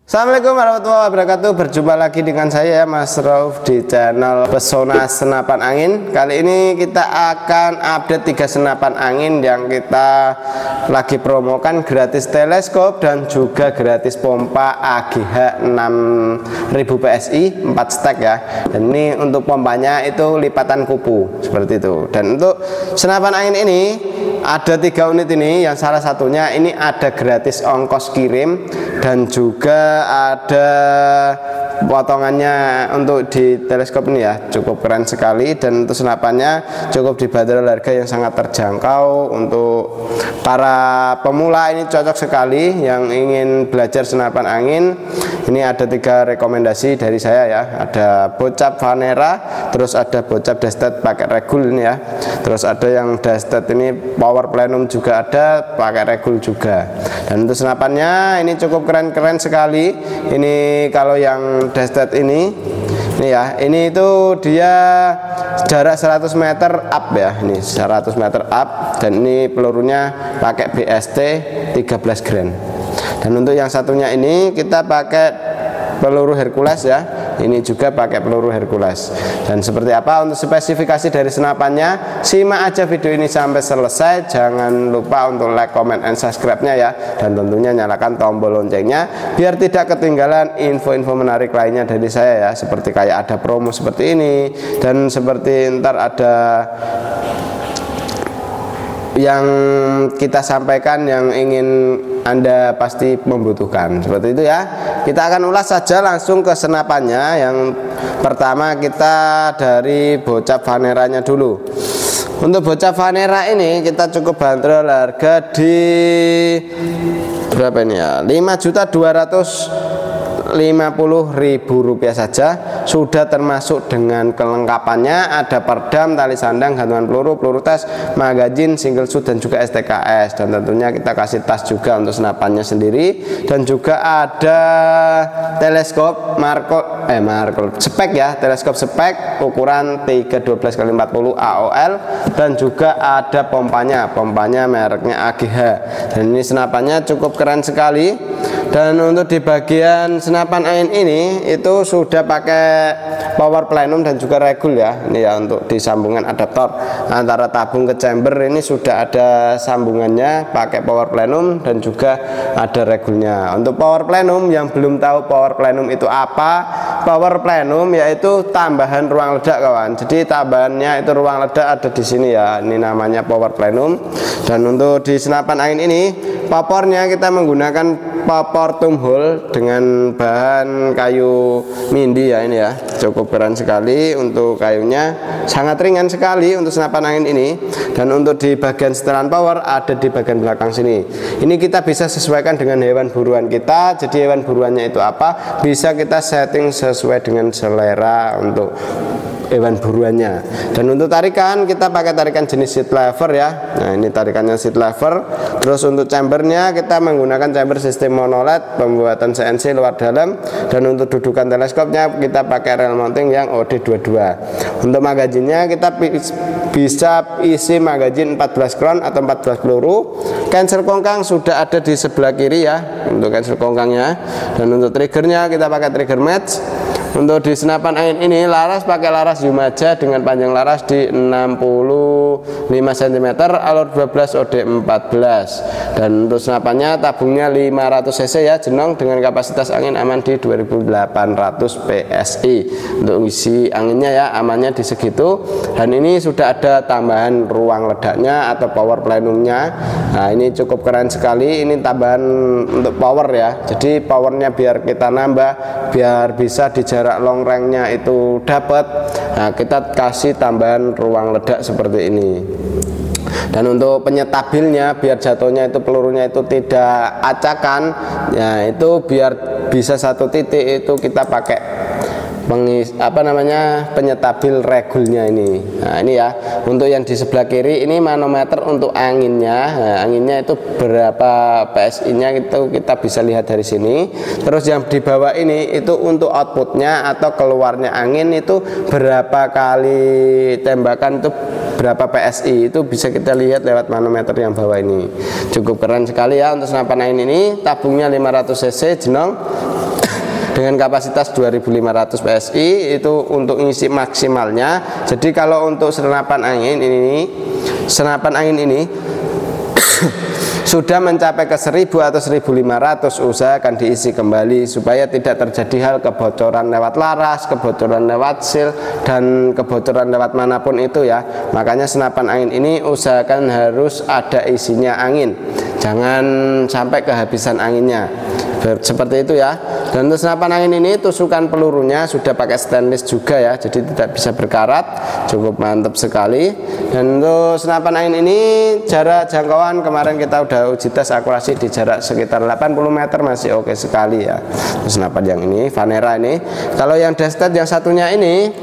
Assalamualaikum warahmatullahi wabarakatuh. Berjumpa lagi dengan saya Mas Rauf di channel Pesona Senapan Angin. Kali ini kita akan update 3 senapan angin yang kita lagi promokan, gratis teleskop dan juga gratis pompa AGH 6000 PSI 4 stack ya. Dan ini untuk pompanya itu lipatan kupu seperti itu. Dan untuk senapan angin ini ada 3 unit ini, yang salah satunya ini ada gratis ongkos kirim dan juga ada potongannya untuk di teleskop ini ya. Cukup keren sekali, dan untuk senapannya cukup dibanderol harga yang sangat terjangkau. Untuk para pemula ini cocok sekali yang ingin belajar senapan angin. Ini ada 3 rekomendasi dari saya ya. Ada bocap Vanera, terus ada bocap Destet pakai regul ini ya. Terus ada yang Destet ini power plenum juga ada pakai regul juga. Dan untuk senapannya ini cukup keren-keren sekali. Ini kalau yang Destet ini ya, ini itu dia jarak 100 meter up ya. Ini 100 meter up, dan ini pelurunya pakai BST 13 Grand. Dan untuk yang satunya ini kita pakai peluru Hercules ya. Ini juga pakai peluru Hercules. Dan seperti apa untuk spesifikasi dari senapannya, simak aja video ini sampai selesai. Jangan lupa untuk like, comment, and subscribe-nya ya. Dan tentunya nyalakan tombol loncengnya biar tidak ketinggalan info-info menarik lainnya dari saya ya. Seperti kayak ada promo seperti ini, dan seperti ntar ada yang kita sampaikan yang ingin Anda pasti membutuhkan, seperti itu ya. Kita akan ulas saja langsung ke senapannya. Yang pertama kita dari bocap Vaneranya dulu. Untuk bocap Vanera ini kita cukup bandrol harga di berapa ini ya, 5.250.000 rupiah saja. Sudah termasuk dengan kelengkapannya, ada perdam, tali sandang, gantungan peluru, peluru tes, magazin, single shoot, dan juga STKS. Dan tentunya kita kasih tas juga untuk senapannya sendiri. Dan juga ada teleskop Marco spek ya, teleskop spek ukuran 312x40 AOL, dan juga ada pompanya mereknya AGH. Dan ini senapannya cukup keren sekali. Dan untuk di bagian senapan angin ini itu sudah pakai power plenum dan juga regul ya. Ini ya, untuk di sambungan adaptor antara tabung ke chamber ini sudah ada sambungannya pakai power plenum dan juga ada regulnya. Untuk power plenum, yang belum tahu power plenum itu apa, power plenum yaitu tambahan ruang ledak kawan. Jadi tambahannya itu ruang ledak ada di sini ya. Ini namanya power plenum. Dan untuk di senapan angin ini popornya kita menggunakan popor tumhole dengan bahan kayu mindi ya. Ini ya cukup keren sekali. Untuk kayunya sangat ringan sekali untuk senapan angin ini. Dan untuk di bagian setelan power ada di bagian belakang sini. Ini kita bisa sesuaikan dengan hewan buruan kita. Jadi hewan buruannya itu apa, bisa kita setting sesuai dengan selera untuk hewan buruannya. Dan untuk tarikan kita pakai tarikan jenis seat lever ya. Nah ini tarikannya seat lever. Terus untuk chambernya kita menggunakan chamber sistem monoled pembuatan CNC luar dalam. Dan untuk dudukan teleskopnya kita pakai rel mounting yang OD22. Untuk magazinnya kita bisa isi magazin 14 crown atau 14 peluru. Cancel kongkang sudah ada di sebelah kiri ya, untuk cancel kongkangnya. Dan untuk triggernya kita pakai trigger match. Untuk di senapan angin ini laras pakai laras Yumaja dengan panjang laras di 65 cm, alur 12 OD14. Dan untuk senapannya tabungnya 500 cc ya, jenong dengan kapasitas angin aman di 2800 PSI. Untuk isi anginnya ya amannya di segitu. Dan ini sudah ada tambahan ruang ledaknya atau power plenumnya. Nah ini cukup keren sekali. Ini tambahan untuk power ya. Jadi powernya biar kita nambah, biar bisa di jarak long range-nya itu dapat. Nah kita kasih tambahan ruang ledak seperti ini. Dan untuk penyetabilnya biar jatuhnya itu pelurunya itu tidak acakan ya, itu biar bisa satu titik itu kita pakai penyetabil regulnya ini. Nah ini ya, untuk yang di sebelah kiri ini manometer untuk anginnya. Nah, anginnya itu berapa PSI nya itu kita bisa lihat dari sini. Terus yang di bawah ini itu untuk outputnya atau keluarnya angin itu berapa kali tembakan itu berapa PSI, itu bisa kita lihat lewat manometer yang bawah ini. Cukup keren sekali ya untuk senapan angin ini. Tabungnya 500 cc jenong dengan kapasitas 2500 PSI itu untuk ngisi maksimalnya. Jadi kalau untuk senapan angin ini sudah mencapai ke 1000 atau 1500, usahakan diisi kembali supaya tidak terjadi hal kebocoran lewat laras, kebocoran lewat seal, dan kebocoran lewat manapun itu ya. Makanya senapan angin ini usahakan harus ada isinya angin, jangan sampai kehabisan anginnya, seperti itu ya. Dan untuk senapan angin ini tusukan pelurunya sudah pakai stainless juga ya, jadi tidak bisa berkarat, cukup mantap sekali. Dan untuk senapan angin ini jarak jangkauan kemarin kita udah uji tes akurasi di jarak sekitar 80 meter, masih oke sekali ya senapan yang ini Vanera ini. Kalau yang Destet yang satunya ini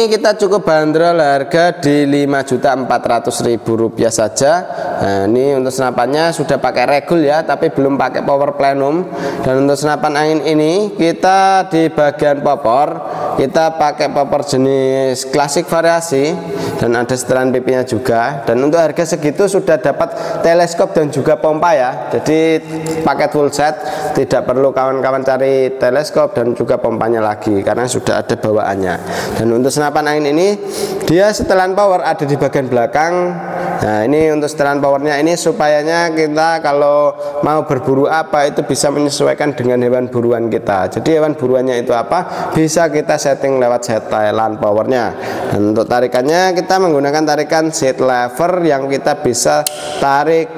kita cukup bandrol harga di Rp5.400.000 saja. Nah, ini untuk senapannya sudah pakai regul ya, tapi belum pakai power plenum. Dan untuk senapan angin ini kita di bagian popor kita pakai popor jenis klasik variasi dan ada setelan pipinya juga. Dan untuk harga segitu sudah dapat teleskop dan juga pompa ya. Jadi paket full set, tidak perlu kawan-kawan cari teleskop dan juga pompanya lagi karena sudah ada bawaannya. Dan untuk senapan angin ini dia setelan power ada di bagian belakang. Nah, ini untuk setelan powernya ini supayanya kita kalau mau berburu apa itu bisa menyesuaikan dengan hewan buruan kita. Jadi hewan buruannya itu apa bisa kita setting lewat setelan powernya. Dan untuk tarikannya kita menggunakan tarikan seat lever yang kita bisa tarik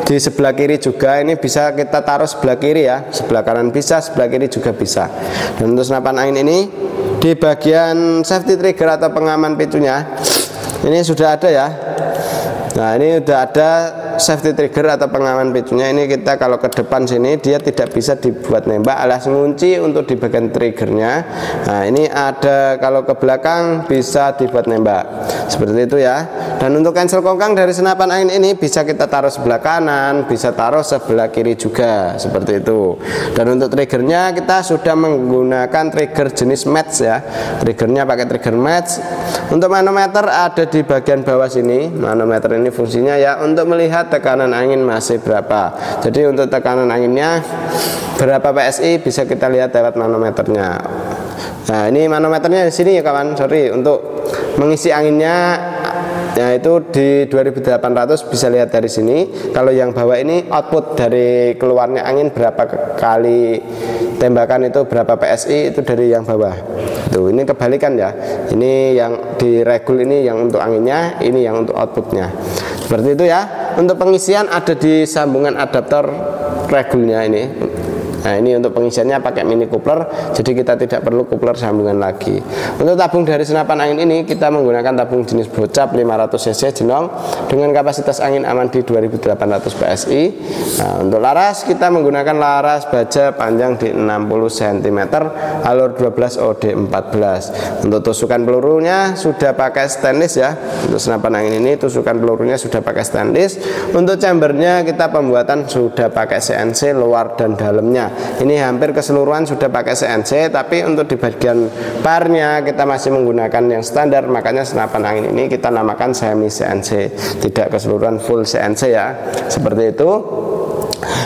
di sebelah kiri juga. Ini bisa kita taruh sebelah kiri ya, sebelah kanan bisa, sebelah kiri juga bisa. Dan untuk senapan angin ini di bagian safety trigger atau pengaman picunya ini sudah ada ya. Nah, ini sudah ada safety trigger atau pengaman picunya. Ini kita kalau ke depan sini dia tidak bisa dibuat nembak alias ngunci untuk di bagian triggernya. Nah, ini ada kalau ke belakang bisa dibuat nembak seperti itu ya. Dan untuk cancel kongkang dari senapan angin ini bisa kita taruh sebelah kanan, bisa taruh sebelah kiri juga seperti itu. Dan untuk triggernya kita sudah menggunakan trigger jenis match ya. Triggernya pakai trigger match. Untuk manometer ada di bagian bawah sini. Manometer ini fungsinya ya untuk melihat tekanan angin masih berapa. Jadi untuk tekanan anginnya berapa PSI bisa kita lihat lewat manometernya. Nah, ini manometernya di sini ya kawan. Sorry, untuk mengisi anginnya yaitu di 2800 bisa lihat dari sini. Kalau yang bawah ini output dari keluarnya angin berapa kali tembakan itu berapa PSI itu dari yang bawah. Tuh, ini kebalikan ya. Ini yang di regul ini yang untuk anginnya, ini yang untuk outputnya. Seperti itu ya. Untuk pengisian ada di sambungan adaptor regulnya ini. Nah, ini untuk pengisiannya pakai mini coupler, jadi kita tidak perlu coupler sambungan lagi. Untuk tabung dari senapan angin ini kita menggunakan tabung jenis bocap 500 cc jenong dengan kapasitas angin aman di 2800 PSI. Nah, untuk laras kita menggunakan laras baja panjang di 60 cm, alur 12 OD 14. Untuk tusukan pelurunya sudah pakai stainless ya. Untuk senapan angin ini tusukan pelurunya sudah pakai stainless. Untuk chambernya kita pembuatan sudah pakai CNC luar dan dalamnya. Ini hampir keseluruhan sudah pakai CNC, tapi untuk di bagian barnya kita masih menggunakan yang standar. Makanya senapan angin ini kita namakan semi CNC, tidak keseluruhan full CNC ya, seperti itu.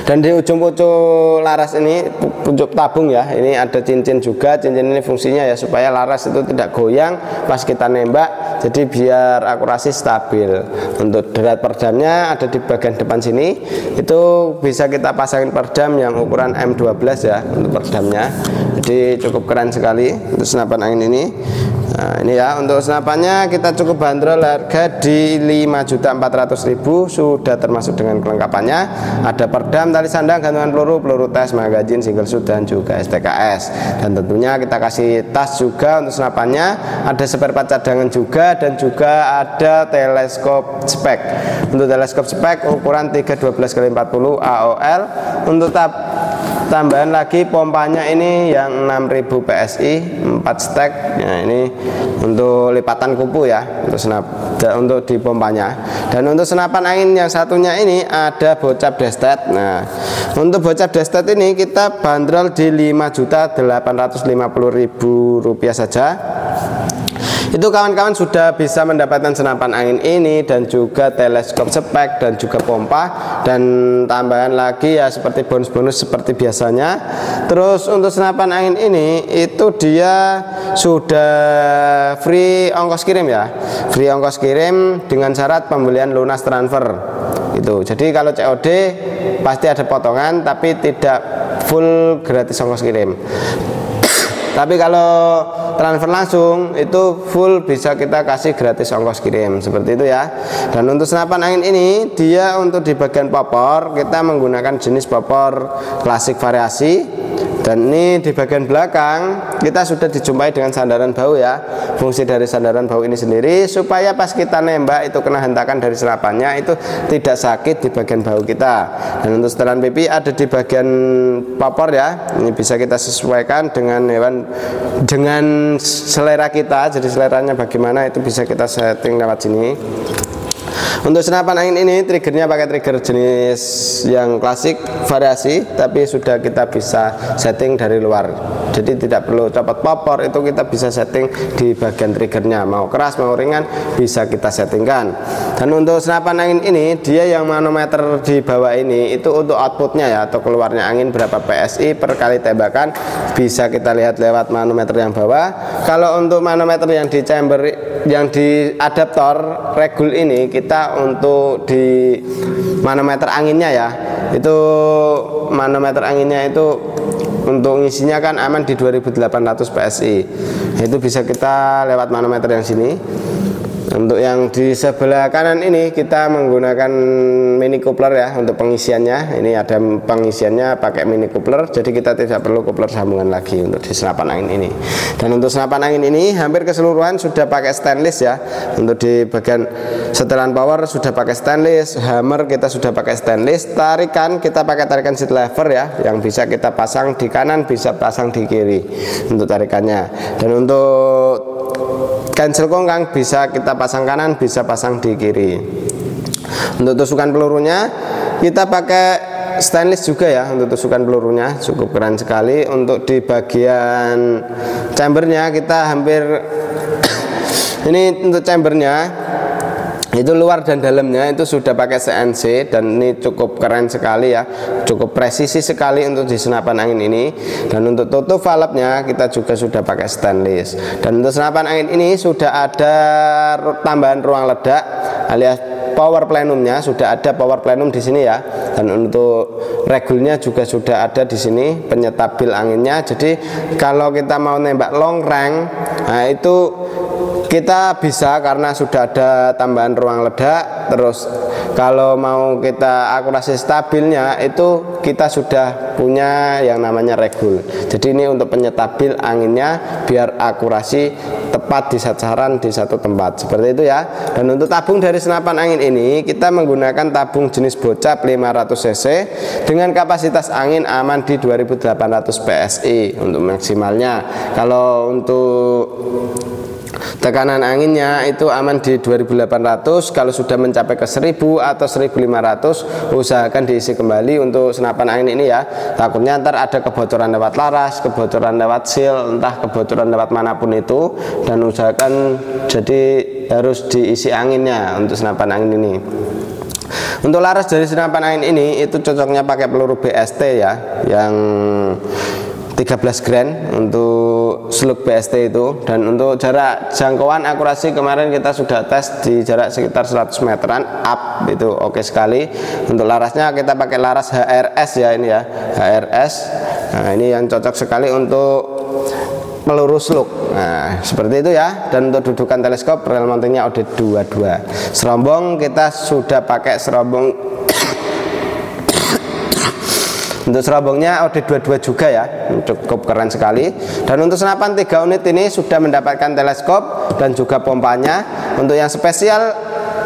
Dan di ujung-ujung laras ini pucuk tabung ya, ini ada cincin juga. Cincin ini fungsinya ya supaya laras itu tidak goyang pas kita nembak, jadi biar akurasi stabil. Untuk derat perdamnya ada di bagian depan sini, itu bisa kita pasangin perdam yang ukuran M12 ya untuk perdamnya. Jadi cukup keren sekali untuk senapan angin ini. Nah, ini ya untuk senapannya kita cukup bandrol harga di 5.400.000 sudah termasuk dengan kelengkapannya. Ada perdam, tali sandang, gantungan peluru, peluru tes, magazin, single shoot dan juga STKS. Dan tentunya kita kasih tas juga untuk senapannya. Ada spare part cadangan juga dan juga ada teleskop spek. Untuk teleskop spek ukuran 312x40 AOL. Untuk tambahan lagi pompanya ini yang 6000 PSI 4 stack. Nah, ini untuk lipatan kupu ya untuk di pompanya. Dan untuk senapan angin yang satunya ini ada bocap Destet. Nah, untuk bocap Destet ini kita bandrol di Rp5.850.000 saja. Itu kawan-kawan sudah bisa mendapatkan senapan angin ini dan juga teleskop spek dan juga pompa, dan tambahan lagi ya seperti bonus-bonus seperti biasanya. Terus untuk senapan angin ini itu dia sudah free ongkos kirim ya, free ongkos kirim dengan syarat pembelian lunas transfer itu. Jadi kalau COD pasti ada potongan tapi tidak full gratis ongkos kirim. Tapi kalau transfer langsung itu full bisa kita kasih gratis ongkos kirim, seperti itu ya. Dan untuk senapan angin ini dia untuk di bagian popor kita menggunakan jenis popor klasik variasi, dan ini di bagian belakang kita sudah dijumpai dengan sandaran bau ya. Fungsi dari sandaran bau ini sendiri supaya pas kita nembak itu kena hentakan dari senapannya itu tidak sakit di bagian bau kita. Dan untuk setelan pipi ada di bagian popor ya. Ini bisa kita sesuaikan dengan hewan, dengan selera kita. Jadi seleranya bagaimana itu bisa kita setting lewat sini. Untuk senapan angin ini triggernya pakai trigger jenis yang klasik variasi, tapi sudah kita bisa setting dari luar. Jadi tidak perlu copot popor, itu kita bisa setting di bagian triggernya. Mau keras mau ringan bisa kita settingkan. Dan untuk senapan angin ini dia yang manometer di bawah ini itu untuk outputnya ya, atau keluarnya angin berapa PSI per kali tembakan bisa kita lihat lewat manometer yang bawah. Kalau untuk manometer yang di chamber, yang di adaptor regul ini, kita untuk di manometer anginnya ya, itu manometer anginnya itu untuk ngisinya kan aman di 2800 PSI. Itu bisa kita lewat manometer yang sini. Untuk yang di sebelah kanan ini kita menggunakan mini coupler ya untuk pengisiannya. Ini ada pengisiannya pakai mini coupler, jadi kita tidak perlu coupler sambungan lagi untuk di senapan angin ini. Dan untuk senapan angin ini hampir keseluruhan sudah pakai stainless ya. Untuk di bagian setelan power sudah pakai stainless, hammer kita sudah pakai stainless, tarikan kita pakai tarikan seat lever ya, yang bisa kita pasang di kanan bisa pasang di kiri untuk tarikannya. Dan untuk cancel kongkang bisa kita pasang kanan bisa pasang di kiri. Untuk tusukan pelurunya kita pakai stainless juga ya. Untuk tusukan pelurunya cukup keren sekali. Untuk di bagian chambernya kita hampir ini untuk chambernya itu luar dan dalamnya itu sudah pakai CNC, dan ini cukup keren sekali ya, cukup presisi sekali untuk di senapan angin ini. Dan untuk tutup valve-nya kita juga sudah pakai stainless. Dan untuk senapan angin ini sudah ada tambahan ruang ledak alias power plenumnya, sudah ada power plenum di sini ya. Dan untuk regulnya juga sudah ada di sini, penyetabil anginnya. Jadi kalau kita mau nembak long range, nah itu kita bisa karena sudah ada tambahan ruang ledak. Terus kalau mau kita akurasi stabilnya itu kita sudah punya yang namanya regul. Jadi ini untuk penyetabil anginnya biar akurasi tepat di sasaran di satu tempat, seperti itu ya. Dan untuk tabung dari senapan angin ini kita menggunakan tabung jenis bocap 500 cc dengan kapasitas angin aman di 2800 PSI untuk maksimalnya. Kalau untuk tekanan anginnya itu aman di 2800. Kalau sudah mencapai ke 1000 atau 1500 usahakan diisi kembali untuk senapan angin ini ya. Takutnya ntar ada kebocoran lewat laras, kebocoran lewat seal, entah kebocoran lewat manapun itu. Dan usahakan jadi harus diisi anginnya untuk senapan angin ini. Untuk laras dari senapan angin ini itu cocoknya pakai peluru BST ya, yang 13 grain untuk slug BST itu. Dan untuk jarak jangkauan akurasi kemarin kita sudah tes di jarak sekitar 100 meteran up, itu oke sekali. Untuk larasnya kita pakai laras HRS ya, ini ya HRS. Nah ini yang cocok sekali untuk peluru slug. Nah seperti itu ya. Dan untuk dudukan teleskop rel mountingnya OD22. Serombong kita sudah pakai serombong. Untuk serombongnya OD22 juga ya, cukup keren sekali. Dan untuk senapan 3 unit ini sudah mendapatkan teleskop dan juga pompanya. Untuk yang spesial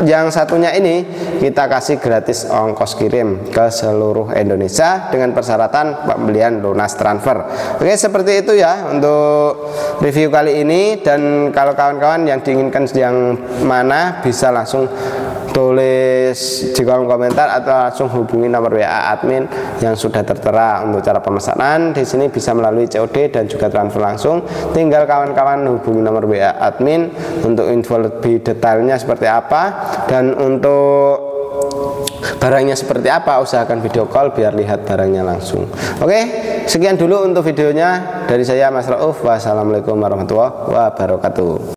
yang satunya ini kita kasih gratis ongkos kirim ke seluruh Indonesia dengan persyaratan pembelian lunas transfer. Oke, seperti itu ya untuk review kali ini. Dan kalau kawan-kawan yang diinginkan yang mana bisa langsung tulis di kolom komentar atau langsung hubungi nomor WA admin yang sudah tertera. Untuk cara pemesanan di sini bisa melalui COD dan juga transfer langsung. Tinggal kawan-kawan hubungi nomor WA admin untuk info lebih detailnya seperti apa, dan untuk barangnya seperti apa usahakan video call biar lihat barangnya langsung. Oke, sekian dulu untuk videonya dari saya Mas Rauf. Wassalamualaikum warahmatullahi wabarakatuh.